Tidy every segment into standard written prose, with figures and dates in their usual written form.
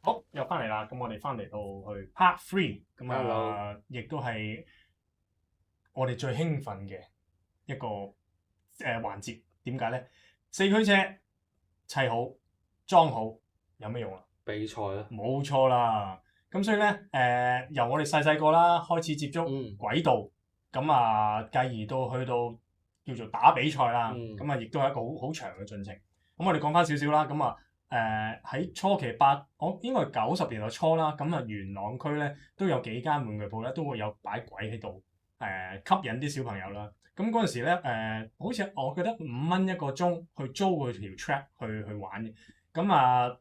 好，又翻嚟啦。咁我哋翻嚟到去 Part Three，咁亦都係我哋最興奮嘅一個環節。點解咧？四驅車砌好裝好有咩用啊？比賽咯，冇錯啦。咁所以咧，由我哋細細個啦開始接觸軌道，咁繼而到去到叫做打比賽啦。咁亦都係一個好長嘅進程。咁我哋講翻少少啦。咁喺初期我應該係90年代初啦。咁元朗區咧都有幾間玩具鋪咧，都會有擺軌喺度，吸引啲小朋友啦。咁嗰陣時咧，好似我記得5蚊一個鐘去租佢條 track 去玩嘅。咁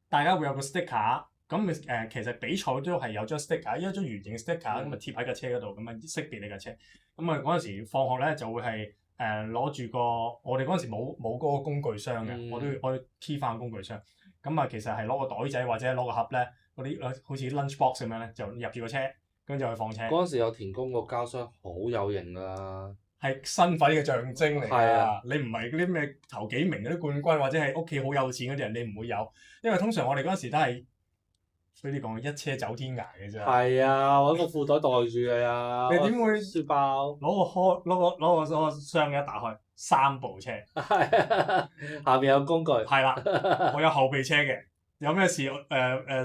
大家會有個 sticker，咁其實比賽都係有張 sticker，一張圓形嘅 sticker 咁貼喺架車嗰度，咁識別你架車。咁嗰陣時放學咧就會係攞住個，我哋嗰陣時冇嗰個工具箱嘅，我都要 key 翻個工具箱。咁其實係攞個袋仔或者攞個盒咧，嗰啲好似 lunch box 咁樣咧，就入住個車，跟住就去放車。嗰陣時有田工個膠箱好有型㗎，係身份嘅象徵嚟㗎。啊、你唔係嗰啲咩頭幾名嗰啲冠軍，或者係屋企好有錢嗰啲人，你唔會有，因為通常我哋嗰陣時都係衰啲講一車走天涯嘅啫。係啊，揾個褲袋袋住你啊！你點會書包攞個箱一打開3部車，下面有工具。係啦，我有後備車嘅。有咩事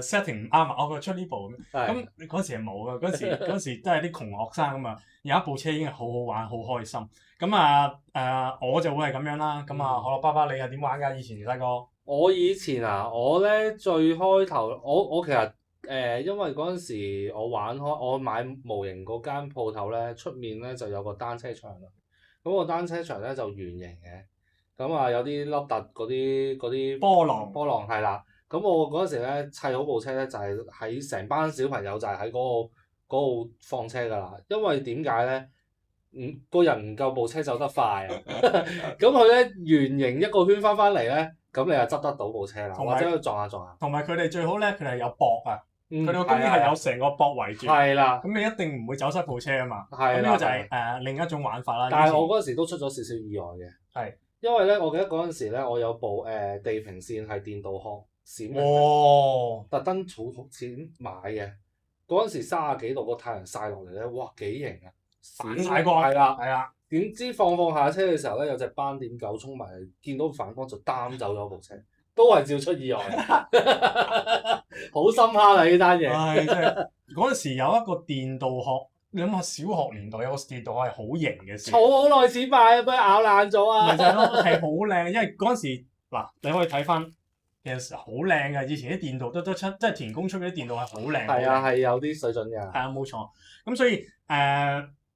setting 唔啱啊？我出呢部咁嗰時係冇嘅，嗰時都係啲窮學生咁啊，有一部車已經係好好玩，好開心。我就會係咁樣啦。好啦，爸爸你係點玩㗎？以前細個？我以前我咧最開頭，我其實因為嗰陣時我買模型嗰間鋪頭咧，出面咧就有個單車場啦。咁個單車場咧就圓形嘅，咁有啲凹凸嗰啲波浪係啦。咁我嗰陣時咧砌好部車咧，就係喺成班小朋友就係喺嗰度放車㗎啦。因為點解咧？個人唔夠部車走得快啊！咁佢咧圓形一個圈翻嚟咧，咁你就執得到部車啦，或者撞下。同埋佢哋最好咧，佢哋係有膊啊，佢哋個公係有成個膊圍住。係啦。咁你一定唔會走失部車啊嘛。係。咁呢個就係另一種玩法啦。但係我嗰陣時都出咗少少意外嘅。係。因為咧，我記得嗰陣時咧，我有部地平線係電導殼閃嘅。哇！特登儲錢買嘅。嗰陣時30幾度個太陽曬落嚟咧，哇幾型啊！反晒光。係啦。點知放下車嘅時候咧，有隻斑點狗衝埋嚟，見到反光就擔走咗部車，都係照出意外。好深刻啊！呢單嘢。係真係嗰陣時有一個電導殼，你諗下小學年代有個電導殼係好型嘅事。儲好耐錢買啊，俾佢咬爛咗啊！咪就係咯，係好靚，因為嗰陣時嗱，你可以睇翻，其實好靚嘅。以前啲電導都出，即係田工出嗰啲電導係好靚。係啊，係有啲水準㗎。係啊，冇錯。咁所以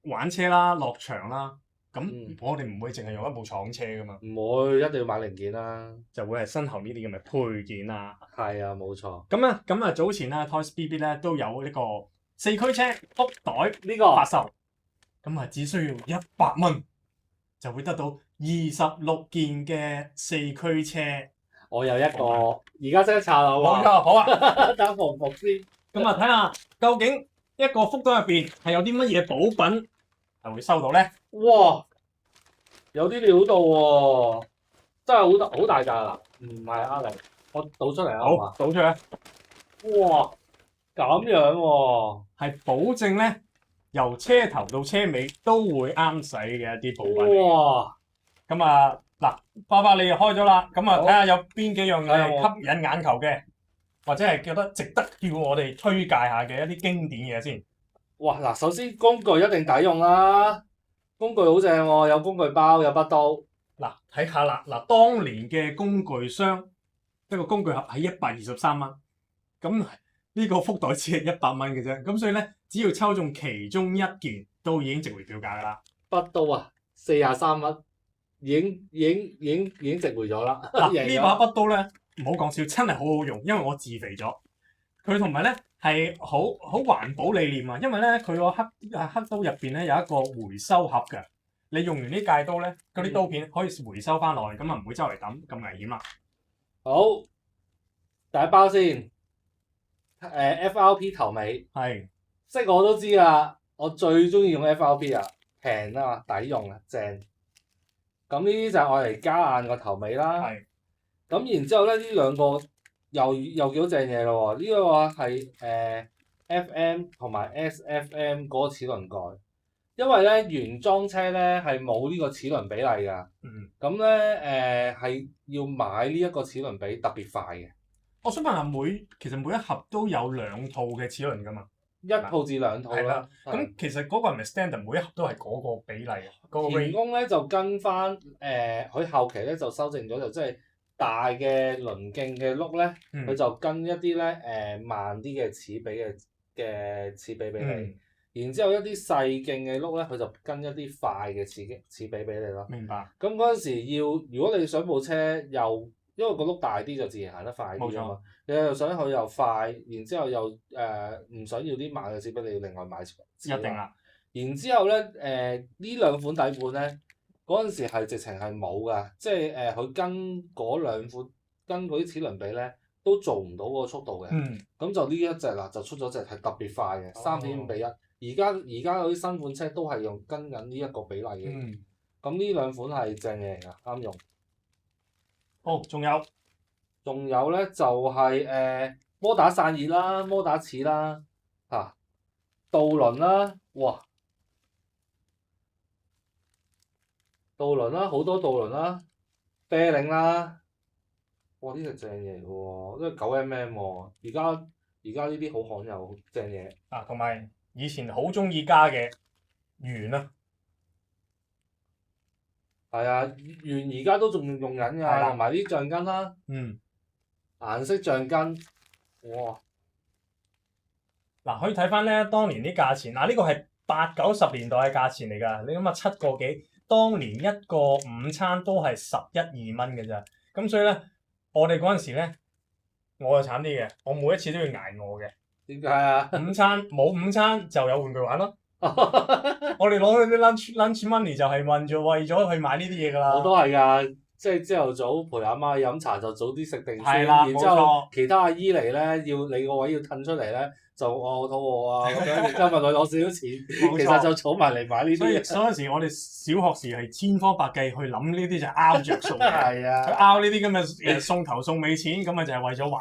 玩車啦，落場啦，咁我哋唔會淨係用一部廠車噶嘛。唔會，一定要買零件啦。就會係身後呢啲咁嘅配件啦。係啊，冇錯。咁早前咧 Toys BB 咧都有呢個四驅車福袋呢個發售，只需要100蚊就會得到26件嘅四驅車。我有一個，而家即刻查啦。冇錯，好啊。等服唔服先。睇下究竟一個福袋入邊係有啲乜嘢寶品係會收到咧？哇！有啲料到喎，真係好大架啦。唔係呃你，我倒出嚟啊。好，倒出嚟。哇！咁樣喎，係保證咧，由車頭到車尾都會啱使嘅一啲寶品。哇！嗱，爸爸你又開咗啦，睇下有邊幾樣嘢吸引眼球嘅，或者係覺得值得叫我哋推介下嘅一啲經典嘢先。哇！嗱，首先工具一定抵用啦，工具好正喎，有工具包，有筆刀。嗱，睇下啦，當年嘅工具箱一個工具盒係123蚊，咁呢個福袋只係100蚊嘅啫，咁所以咧，只要抽中其中一件，都已經值回票價噶啦。筆刀43蚊，已經值回咗啦。呢把筆刀咧，唔好講笑，真係好好用，因為我自肥咗。佢同埋咧係好環保理念啊，因為咧佢個黑刀入邊咧有一個回收盒嘅，你用完呢戒刀咧，嗰啲刀片可以回收翻落去，咁唔會周圍抌咁危險啦。好，第一包先，FRP 頭尾係，識我都知啦，我最中意用 FRP 啊，平啊嘛，抵用啊，正。咁呢啲就係愛嚟加硬個頭尾啦。係。咁然之後咧，呢兩個又幾多正嘢咯喎！呢個係FM 同埋 SFM 嗰個齒輪蓋，因為咧原裝車咧係冇呢個齒輪比例㗎。咁咧係要買呢一個齒輪比特別快嘅。我想問下其實每一盒都有2套嘅齒輪㗎嘛？一套至2套啦。咁其實嗰個係咪 standard？每一盒都係嗰個比例啊？嗰個田工咧就跟翻佢後期咧就修正咗，就即係大嘅輪徑嘅轆咧，佢就跟一啲咧慢啲嘅齒比嘅齒比俾你，然之後一啲細徑嘅轆咧，佢就跟一啲快嘅齒比俾你咯。明白。咁嗰陣時如果你想部車又因為個轆大啲，就自然行得快啲啊嘛。你又想佢又快，然之後又唔想要啲慢嘅齒比，你要另外買齒。一定啦。然之後咧呢兩款底盤咧，嗰陣時係直情係冇㗎，即係佢跟嗰兩款跟嗰啲齒輪比咧都做唔到嗰個速度嘅。咁就呢一隻啦，就出咗隻係特別快嘅3.5:1。而家嗰啲新款車都係用跟緊呢一個比例嘅。咁呢兩款係正嘢嚟㗎，啱用。好，仲有咧就係摩打散熱啦，摩打齒啦，杜輪啦，哇！杜輪啦，好多杜輪啦，啤領啦，哇！呢隻正嘢嚟喎，都係9mm喎。而家呢啲好罕有正嘢。同埋以前好中意加嘅圓啊。係啊，圓而家都仲用緊㗎，同埋啲橡筋啦。顏色橡筋，哇！可以睇翻咧，當年啲價錢。呢個係80、90年代嘅價錢嚟㗎。你諗下7個幾，當年一個午餐都係11、2蚊嘅咋。咁所以咧，我哋嗰陣時咧，我就慘啲嘅，我每一次都要捱餓嘅。點解啊？冇午餐就有玩具玩咯。我哋攞嗰啲 lunch money 就係為咗去買呢啲嘢㗎啦。我都係㗎，即係朝頭早陪阿媽去飲茶就早啲食定先，然之後其他阿姨嚟咧，要你個位要褪出嚟咧，就我肚餓啊咁樣，然之後問佢攞少少錢，其實就儲埋嚟買呢啲。所以嗰陣時我哋小學時係千方百計去諗呢啲就係拗着數嘅。係啊，去拗呢啲咁嘅送頭送尾錢，咁啊就係為咗買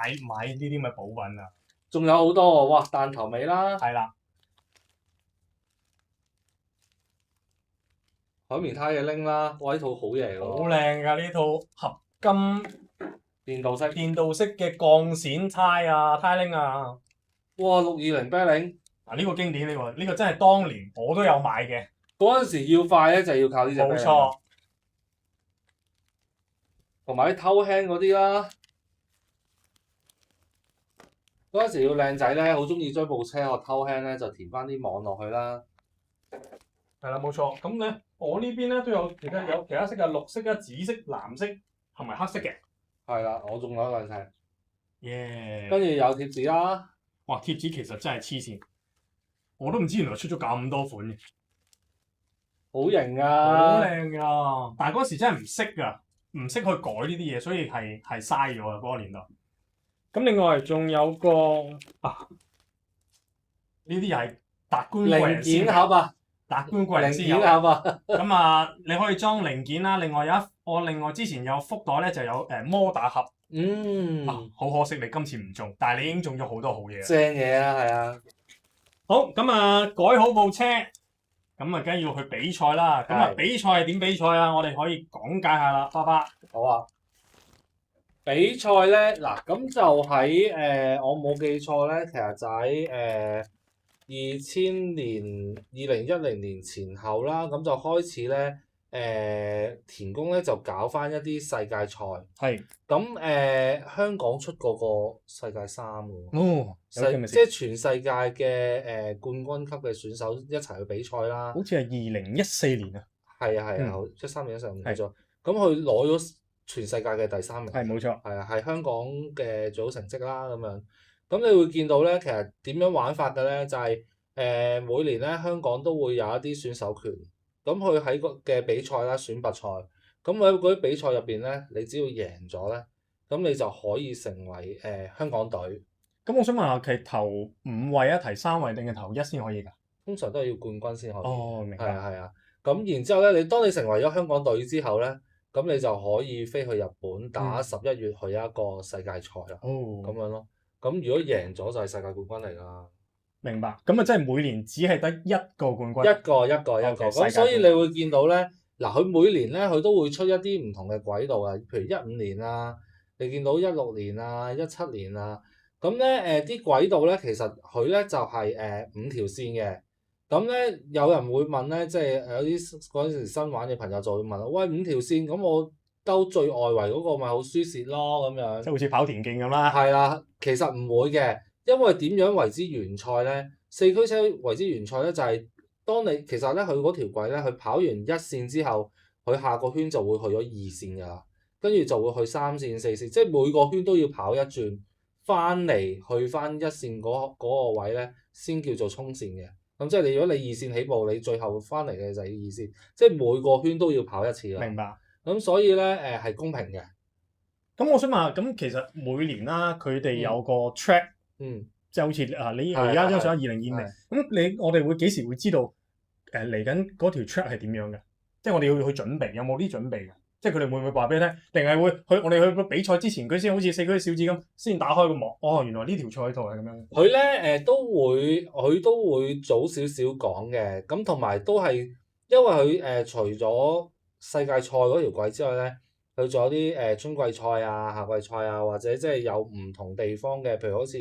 呢啲咁嘅補品啊。仲有好多喎，哇！彈頭尾啦，係啦。海綿胎嘅拎啦，哇！呢套好嘢喎，好靚㗎呢套合金電導式嘅鋼線胎啊，胎拎啊。哇！620啤領，呢個經典呢個真係當年我都有買嘅。嗰陣時要快咧就要靠呢隻。冇錯。同埋啲偷輕嗰啲啦，嗰陣時要靚仔咧，好中意將部車我偷輕咧就填翻啲網落去啦。係啦，冇錯。咁咧，我呢邊咧都有其他色嘅，綠色啊、紫色、藍色同埋黑色嘅。係啦，我仲有兩隻。耶！跟住有貼紙啦。哇！貼紙其實真係黐線，我都唔知原來出咗咁多款嘅。好型啊！好靚㗎，但係嗰時真係唔識㗎，唔識去改呢啲嘢，所以係嘥咗啊嗰個年代。咁另外仲有個呢啲又係達官貴人零件盒啊！達官貴人先有。零件盒啊！咁你可以裝零件啦。另外之前有福袋咧，就有摩打盒。好可惜你今次唔中，但係你已經中咗好多好嘢。正嘢啊，係啊。好，咁改好部車，咁梗係要去比賽啦。咁比賽係點比賽啊？我哋可以講解下啦，爸爸。好啊。比賽咧，嗱咁就喺我冇記錯咧，其實就喺2010年前後啦，咁就開始咧。田工咧就搞翻一啲世界賽，係咁香港出過個世界3喎，即係全世界嘅冠軍級嘅選手一齊去比賽啦。好似係2014年啊。係啊，13年上唔記咗。咁佢攞咗全世界嘅第3名。係冇錯。係啊，係香港嘅最好成績啦咁樣。咁你會見到咧，其實點樣玩法嘅咧，就係每年咧香港都會有一啲選手權。咁佢喺個嘅比賽啦，選拔賽，咁喺嗰啲比賽入邊咧，你只要贏咗咧，咁你就可以成為香港隊。咁我想問下，其實頭5位啊，提3位定係頭1先可以㗎？通常都係要冠軍先可以。哦，明白。係啊。咁然之後咧，當你成為咗香港隊之後咧，咁你就可以飛去日本打11月去一個世界賽啦。咁樣咯。咁如果贏咗就係世界冠軍嚟㗎。明白。咁啊，即係每年只係得一個冠軍。一個。咁所以你會見到咧，嗱佢每年咧佢都會出一啲唔同嘅軌道啊，譬如15年啊，你見到16年啊、17年啊，咁咧啲軌道咧其實佢咧就係5條線嘅。咁咧有人會問咧，即係有啲嗰陣時新玩嘅朋友就會問，喂5條線咁我兜最外圍嗰個咪好輸蝕咯咁樣。即係好似跑田徑咁啦。係啦，其實唔會嘅，因為點樣為之完賽咧？四驅車為之完賽咧，就係當你其實咧佢嗰條軌咧，佢跑完1線之後，佢下個圈就會去咗2線㗎啦，跟住就會去3線、4線，即係每個圈都要跑一轉，翻嚟去翻1線嗰個位咧，先叫做衝線嘅。咁即係如果你2線起步，你最後翻嚟嘅就係2線，即係每個圈都要跑一次啦。明白。咁所以咧係公平嘅。咁我想問下，咁其實每年啦，佢哋有個 track，即係好似你而家張相2025年，咁我哋會幾時會知道嚟緊嗰條 track 係點樣嘅？即係我哋要去準備，有冇啲準備嘅？即係佢哋會唔會話俾你聽？定係會去我哋去個比賽之前，佢先好似四驅小子咁，先打開個幕。哦，原來呢條賽道係咁樣。佢咧佢都會早少少講嘅，咁同埋都係因為佢除咗世界賽嗰條軌之外咧，佢仲有啲春季賽啊、夏季賽啊，或者即係有唔同地方嘅，譬如好似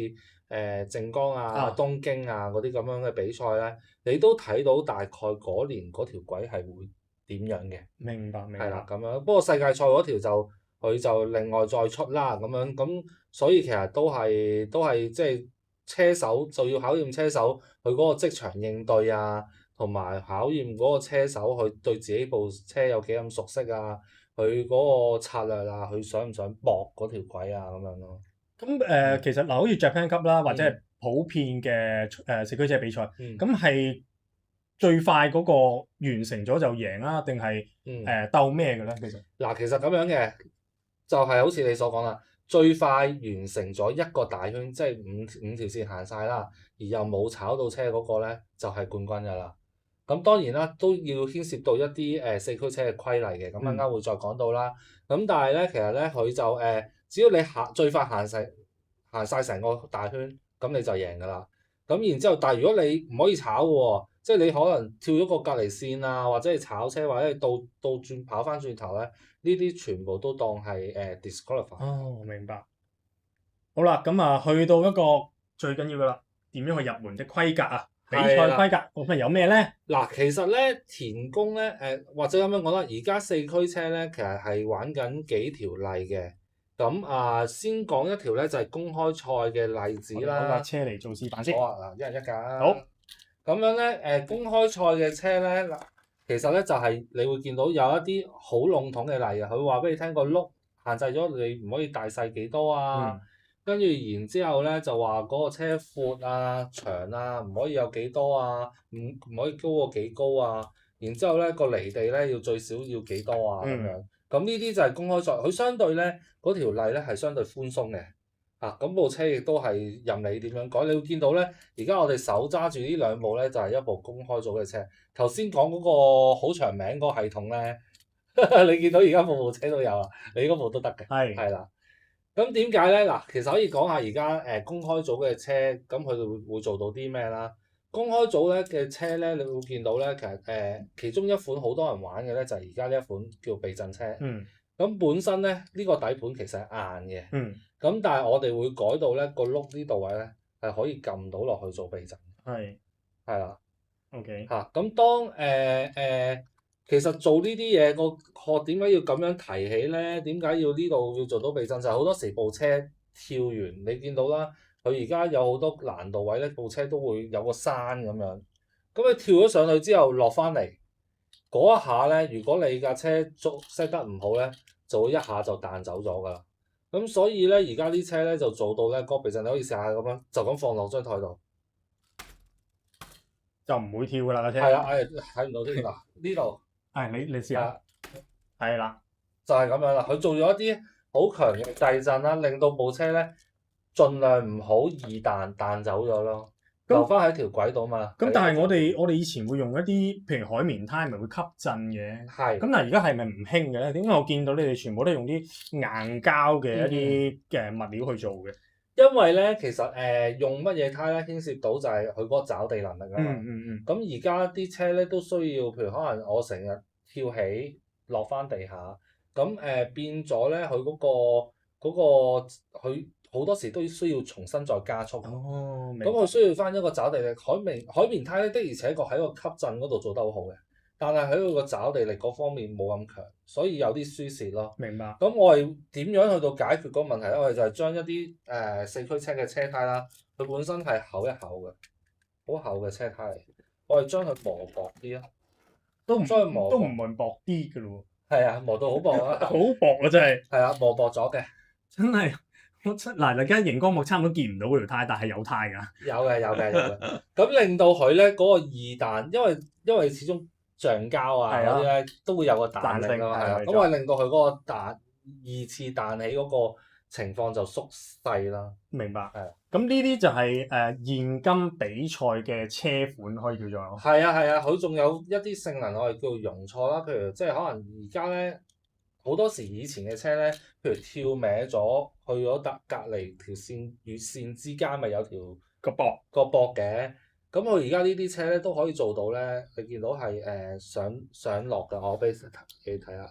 靜岡啊、東京啊嗰啲咁樣嘅比賽咧，你都睇到大概嗰年嗰條軌係會點樣嘅。明白。係啦，咁樣。不過世界賽嗰條就佢就另外再出啦，咁樣咁，所以其實都係即係車手就要考驗車手佢嗰個職場應對啊，同埋考驗嗰個車手佢對自己部車有幾咁熟悉啊，佢嗰個策略啊，佢想唔想搏嗰條軌啊咁樣咯。咁其實嗱，好似 Japan Cup 啦，或者係普遍嘅四驅車比賽，咁係最快嗰個完成咗就贏啦，定係鬥咩嘅咧？其實嗱，其實咁樣嘅就係好似你所講啦，最快完成咗一個大圈，即係五條線行晒啦，而又冇炒到車嗰個咧，就係冠軍㗎啦。咁當然啦，都要牽涉到一啲四驅車嘅規例嘅，咁陣間會再講到啦。咁但係咧，其實咧佢就只要你最快行晒成個大圈，咁你就贏㗎啦。咁然之後，但係如果你唔可以炒嘅喎，即係你可能跳咗個隔離線啊，或者係炒車，或者係倒轉跑翻轉頭咧，呢啲全部都當係disqualify。哦，明白。好啦，咁啊，去到一個最緊要嘅啦，點樣去入門嘅規格啊？比賽規格咁有咩咧？嗱，其實咧田宮咧或者咁樣講啦，而家四驅車咧其實係玩緊幾條例嘅。咁先講一條咧就係公開賽嘅例子啦。攞架車嚟做示範先。好啊，嗱，一人一架。好。咁樣咧公開賽嘅車咧嗱，其實咧就係你會見到有一啲好籠統嘅例嘅，佢會話俾你聽個轆限制咗你唔可以大細幾多啊，跟住然之後咧就話嗰個車闊啊、長啊唔可以有幾多啊，唔可以高過幾高啊，然之後咧個離地咧要最少要幾多啊咁樣。咁呢啲就係公開賽，佢相對咧嗰條例咧係相對寬鬆嘅，咁部車亦都係任你點樣改。你會見到咧，而家我哋手揸住呢兩部咧就係一部公開組嘅車。頭先講嗰個好長名嗰個系統咧，你見到而家部車都有啦，你嗰部都得嘅。係啦。咁點解咧？嗱，其實可以講下而家公開組嘅車，咁佢哋會做到啲咩啦？公開組咧嘅車咧，你會見到咧，其實其中一款好多人玩嘅咧，就係而家呢一款叫避震車。咁本身咧呢個底盤其實係硬嘅。咁但係我哋會改到咧個轆呢度位咧係可以撳到落去做避震。係啦。OK。咁當其實做呢啲嘢個點解要咁樣提起咧？點解要呢度要做到避震？就係好多時部車跳完，你見到啦。佢而家有好多難度位咧，部車都會有個山咁樣。咁你跳咗上去之後落翻嚟嗰一下咧，如果你架車set得唔好咧，就會一下就彈走咗㗎啦。咁所以咧，而家啲車咧就做到咧，個避震你可以試下咁樣，就咁放落張台度，就唔會跳㗎啦架車。係啦，睇唔到添嗱，呢度。你試下。係啦。就係咁樣啦，佢做咗一啲好強嘅避震啦，令到部車咧盡量唔好易彈走咗咯。留翻喺條軌道嘛。咁但係我哋以前會用一啲譬如海綿胎，咪會吸震嘅。係。咁但係而家係咪唔興嘅咧？點解我見到你哋全部都用啲硬膠嘅一啲嘅物料去做嘅？因為咧，其實用乜嘢胎咧，牽涉到就係佢嗰個抓地能力啊嘛。咁而家啲車咧都需要，譬如可能我成日跳起落翻地下，咁變咗咧，佢佢好多時都需要重新再加速。咁佢需要翻一個抓地力。海綿胎咧的而且確喺個吸震嗰度做得好好嘅。但係喺佢個抓地力嗰方面冇咁強，所以有啲輸蝕咯。明白。咁我係點樣去到解決嗰個問題咧？我哋就係將一啲四驅車嘅車胎啦，佢本身係厚一厚嘅，好厚嘅車胎嚟。我係將佢磨薄啲啊，都唔係薄啲嘅咯喎。係啊，磨到好薄啊！好薄啊，真係。係啊，磨薄咗嘅。真係嗱，而家熒光幕差唔多見唔到嗰條胎，但係有胎㗎。有嘅。咁令到佢咧嗰個二彈，因為始終橡膠啊嗰啲咧都會有個彈力咯，係啊，咁我令到佢嗰個二次彈起嗰個情況就縮細啦。明白。係。咁呢啲就係現今比賽嘅車款可以叫做。係啊，佢仲有一啲性能我哋叫做容錯啦，譬如即係可能而家咧好多時以前嘅車咧，譬如跳歪咗去咗隔離條線與線之間咪有條個膊嘅。咁佢而家呢啲車咧都可以做到咧，你見到係上落㗎，我俾你睇下，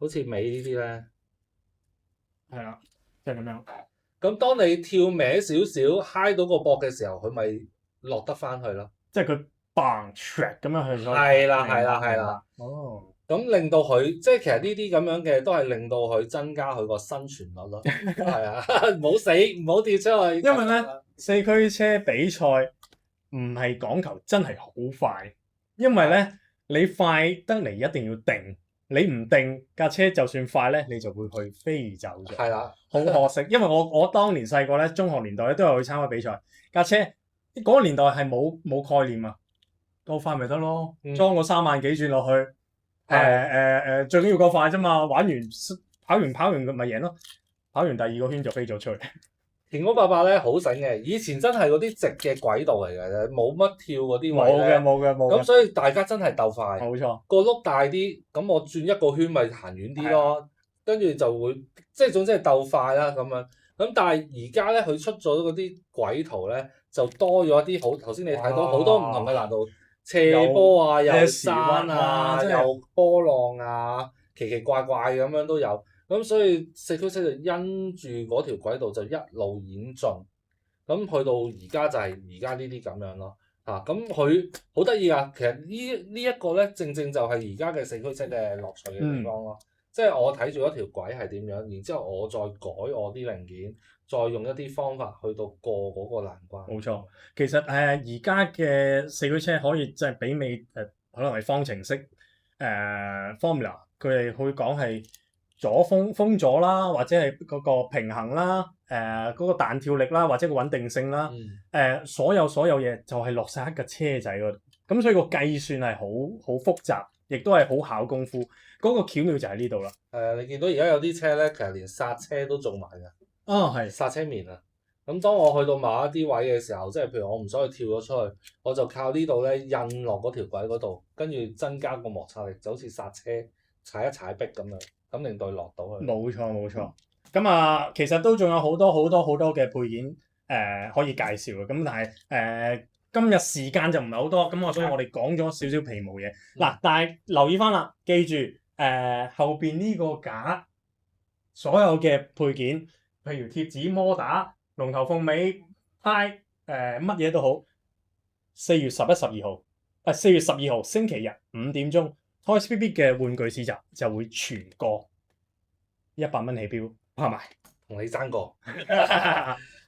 好似尾呢啲咧，係啦，即係咁樣。咁當你跳歪少少，揩到個膊嘅時候，佢咪落得翻去咯。即係佢 bang track 咁樣去咗。係啦。哦。咁令到佢即係其實呢啲咁樣嘅都係令到佢增加佢個生存率咯。係啊，唔好死，唔好跌出去。因為咧四驅車比賽唔係講求真係好快，因為咧你快得嚟一定要定，你唔定架車就算快咧，你就會去飛走咗。係啦，好可惜，因為我當年細個咧，中學年代咧都有去參加比賽，架車嗰個年代係冇概念啊，夠快咪得咯，裝個3萬幾轉落去，最緊要夠快啫嘛，玩完跑完咪贏咯，跑完第二個圈就飛咗出去。田哥伯伯咧好醒嘅，以前真係嗰啲直嘅軌道嚟嘅啫，冇乜跳嗰啲位咧。冇嘅。咁所以大家真係鬥快。冇錯。個轆大啲，咁我轉一個圈咪行遠啲咯。跟住就會即係總之係鬥快啦咁樣。咁但係而家咧佢出咗嗰啲軌圖咧，就多咗一啲好頭先你睇到好多唔同嘅難度，斜坡啊，有山啊，有波浪啊，奇奇怪怪咁樣都有。咁所以四驅車就因住嗰條軌道就一路演進，咁去到而家就係而家呢啲咁樣咯。咁佢好得意啊！其實呢一個咧，正正就係而家嘅四驅車嘅樂趣嘅地方咯。即係我睇住一條軌係點樣，然之後我再改我啲零件，再用一啲方法去到過嗰個難關。冇錯，其實而家嘅四驅車可以即係媲美可能係方程式Formula，佢哋會講係。風阻啦，或者係嗰個平衡啦，嗰個彈跳力啦，或者個穩定性啦，所有嘢就係落晒喺個車仔嗰度。咁所以個計算係好複雜，亦都係好考功夫。嗰個巧妙就喺呢度啦。你見到而家有啲車咧，其實連剎車都做埋㗎。係剎車棉啊！咁當我去到某一啲位嘅時候，即係譬如我唔想去跳咗出去，我就靠呢度咧印落嗰條軌嗰度，跟住增加個摩擦力，就好似剎車踩一踩壁咁樣。咁令到落到去。冇錯。咁其實都仲有好多嘅配件可以介紹嘅。咁但係今日時間就唔係好多，咁所以我哋講咗少少皮毛嘢。嗱，但係留意翻啦，記住後邊呢個架所有嘅配件，譬如貼紙、摩打、龍頭鳳尾、呔乜嘢都好。4月12號星期日5點鐘。Toys PP 嘅玩具市集就會全個100蚊起標，係咪？同你爭過。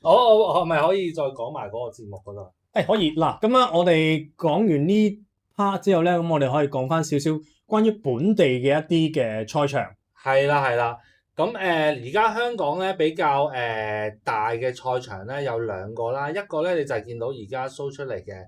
我係咪可以再講埋嗰個節目嗰度？可以嗱，咁啊，我哋講完呢 part 之後咧，咁我哋可以講翻少少關於本地嘅一啲嘅賽場。係啦。咁而家香港咧比較大嘅賽場咧有2個啦，一個咧你就係見到而家 show 出嚟嘅，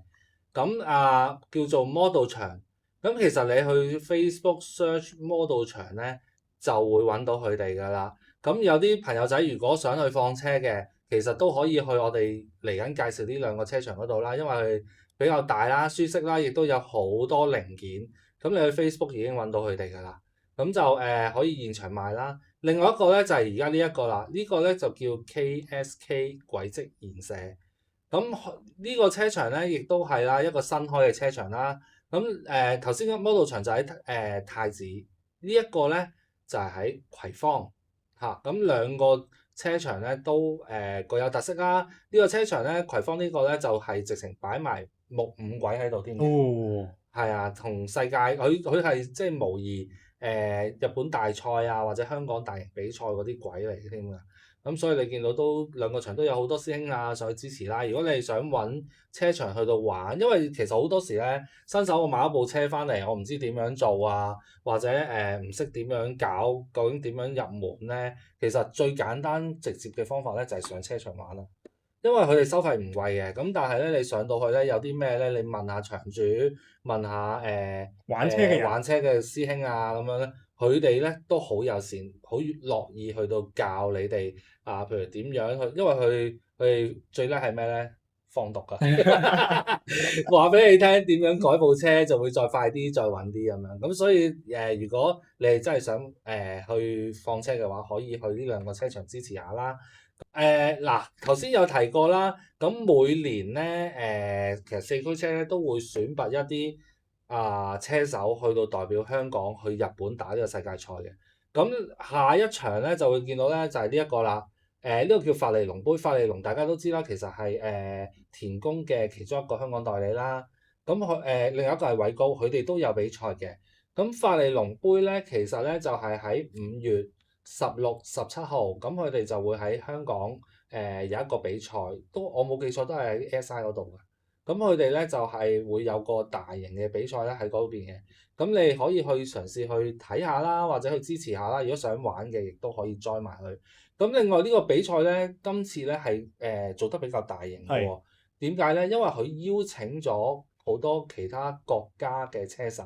咁叫做 model 場。咁其實你去 Facebook search model 場咧，就會揾到佢哋噶啦。咁有啲朋友仔如果想去放車嘅，其實都可以去我哋嚟緊介紹呢兩個車場嗰度啦，因為佢比較大啦、舒適啦，亦都有好多零件。咁你去 Facebook 已經揾到佢哋㗎啦，咁就可以現場賣啦。另外一個咧就係而家呢一個啦，呢個咧就叫 KSK 軌跡研社。咁呢個車場咧亦都係啦，一個新開嘅車場啦。咁頭先嘅 model 場就喺太子，呢一個咧就係喺葵芳嚇。咁兩個車場咧都各有特色啦。呢個車場咧葵芳呢個咧就係直情擺埋木五軌喺度添。哦，係啊，同世界佢係即係模擬日本大賽啊或者香港大型比賽嗰啲軌嚟添㗎。咁所以你見到都兩個場都有好多師兄啊上去支持啦。如果你係想揾車場去到玩，因為其實好多時咧新手我買一部車翻嚟，我唔知點樣做啊，或者唔識點樣搞，究竟點樣入門咧？其實最簡單直接嘅方法咧就係上車場玩啦。因為佢哋收費唔貴嘅，咁但係咧你上到去咧有啲咩咧？你問下場主，問下玩車嘅師兄啊咁樣咧，佢哋咧都好友善，好樂意去到教你哋啊，譬如點樣去，因為佢哋最叻係咩咧？放毒㗎，話俾你聽點樣改部車就會再快啲、再穩啲咁樣。咁所以如果你係真係想去放車嘅話，可以去呢兩個車場支持下啦。嗱，頭先有提過啦，咁每年咧其實四驅車咧都會選拔一啲車手去到代表香港去日本打呢個世界賽嘅。咁下一場咧就會見到咧就係呢一個啦。呢個叫法利龍杯，法利龍大家都知啦，其實係田宮嘅其中一個香港代理啦。咁另一個係偉高，佢哋都有比賽嘅。咁法利龍杯咧，其實咧就係喺5月16、17號，咁佢哋就會喺香港有一個比賽，都我冇記錯都係喺 SI 嗰度嘅。咁佢哋咧就係會有個大型嘅比賽咧喺嗰邊嘅。咁你可以去嘗試去睇下啦，或者去支持下啦。如果想玩嘅，亦都可以 join 埋去。咁另外呢個比賽咧，今次咧係做得比較大型嘅喎。點解咧？因為佢邀請咗好多其他國家嘅車手，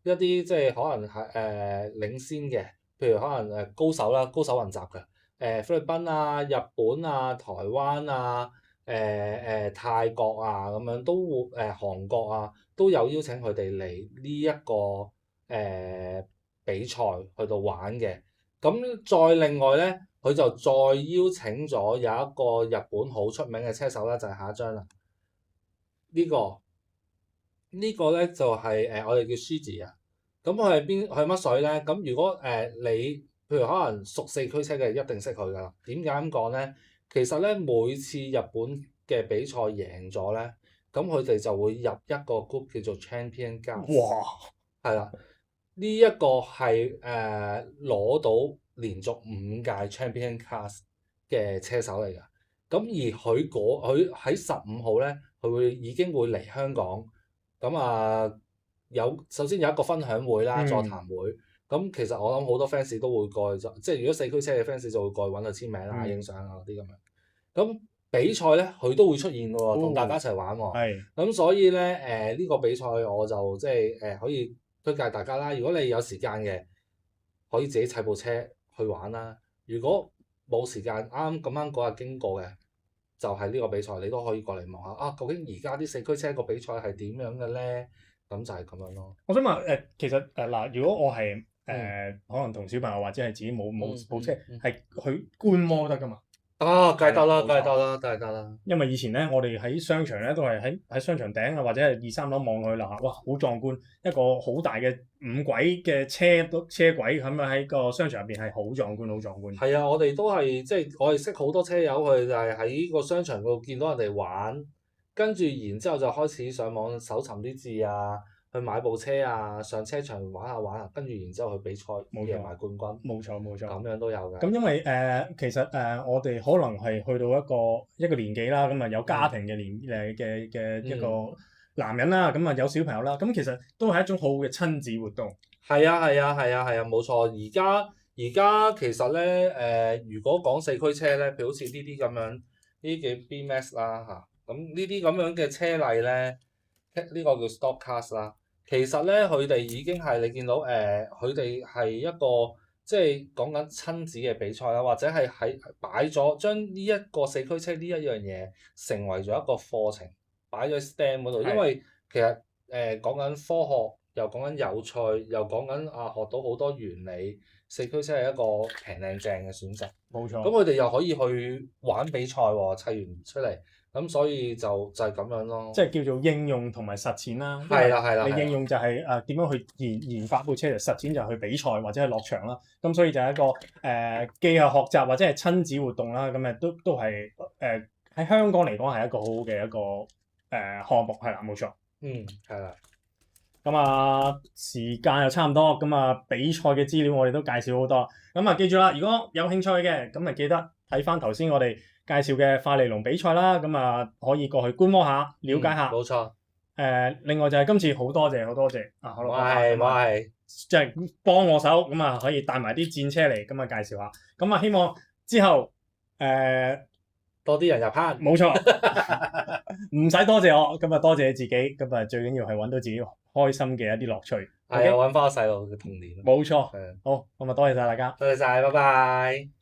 一啲即係可能係領先嘅，譬如可能高手啦，高手雲集嘅，菲律賓啊、日本啊、台灣啊、泰國啊咁樣都會韓國啊都有邀請佢哋嚟呢一個比賽去到玩嘅。咁再另外咧。佢就再邀請咗有一個日本好出名嘅車手啦，就係下一張啦。呢個咧就係我哋叫 Shuji 啊。咁佢係乜水咧？咁如果你譬如可能熟四驅車嘅，一定識佢㗎啦。點解咁講咧？其實咧每次日本嘅比賽贏咗咧，咁佢哋就會入一個 group 叫做 Champion Class。哇！係啦，呢一個係攞到連續5屆 Champion Class 嘅車手嚟㗎。咁而佢喺15號咧，佢已經會嚟香港。咁首先有一個分享會啦，座談會。咁其實我諗好多 fans 都會過去，即係如果四驅車嘅 fans 就會過去揾佢簽名啦、影相啊嗰啲咁樣。咁比賽咧，佢都會出現㗎喎，同大家一齊玩喎。係。咁所以咧，呢個比賽我就即係可以推介大家啦。如果你有時間嘅，可以自己砌部車去玩啦。如果冇時間，啱嗰日經過嘅，就係呢個比賽，你都可以過嚟望下啊。究竟而家啲四驅車個比賽係點樣嘅咧？咁就係咁樣咯。我想問其實嗱，如果我係可能同小朋友或者係自己冇部車，係去觀摩得㗎嘛？梗係得啦，梗係得啦。因為以前咧，我哋喺商場咧都係喺商場頂啊，或者係2、3樓望落去樓下，哇，好壯觀！一個好大嘅5軌嘅車軌咁樣喺個商場入邊係好壯觀，好壯觀。係啊，我哋都係即係我哋識好多車友，佢就係喺個商場度見到人哋玩，跟住然之後就開始上網搜尋啲字啊。去買部車啊，上車場玩下，跟住然之後去比賽，贏埋冠軍。冇錯，咁樣都有嘅。咁因為其實我哋可能係去到一個年紀啦，咁啊有家庭嘅嘅一個男人啦，咁啊有小朋友啦，咁其實都係一種好嘅親子活動。係啊，冇錯。而家其實咧如果講四驅車咧，譬如好似呢啲咁樣，呢啲叫 BMX 啦嚇，咁呢啲咁樣嘅車例咧，呢個叫 Stock Cars 啦。其實咧，佢哋已經係你見到佢哋係一個即係講緊親子嘅比賽啦，或者係喺擺咗將呢一個四驅車呢一樣嘢成為咗一個課程，擺咗 STEM 嗰度，因為其實講緊科學，又講緊有趣，又講緊學到好多原理，四驅車係一個平靚正嘅選擇。冇錯。咁佢哋又可以去玩比賽喎，砌完出嚟，咁所以就係咁樣咯。即係叫做應用同埋實踐啦。係啦係啦。你應用就係點樣去研發部車，實踐就係去比賽或者係落場啦。咁所以就係一個既係學習或者係親子活動啦。咁都係喺香港嚟講係一個好好嘅一個項目係啦，冇錯。係啦。咁時間又差唔多，咁比賽嘅資料我哋都介紹好多。咁記住啦，如果有興趣嘅，咁記得睇翻頭先我哋介紹嘅快利龍比賽啦。咁可以過去觀摩下，了解下。冇錯。另外就係今次好多謝可樂爸，即係幫我手，咁可以帶埋啲戰車嚟，咁介紹下。咁希望之後多啲人入坑。冇錯，唔使多謝我，咁多謝你自己。咁最緊要係揾到自己開心嘅一啲樂趣。係啊，揾翻個細路嘅童年。冇錯。好，咁多謝晒大家。多謝晒，拜拜。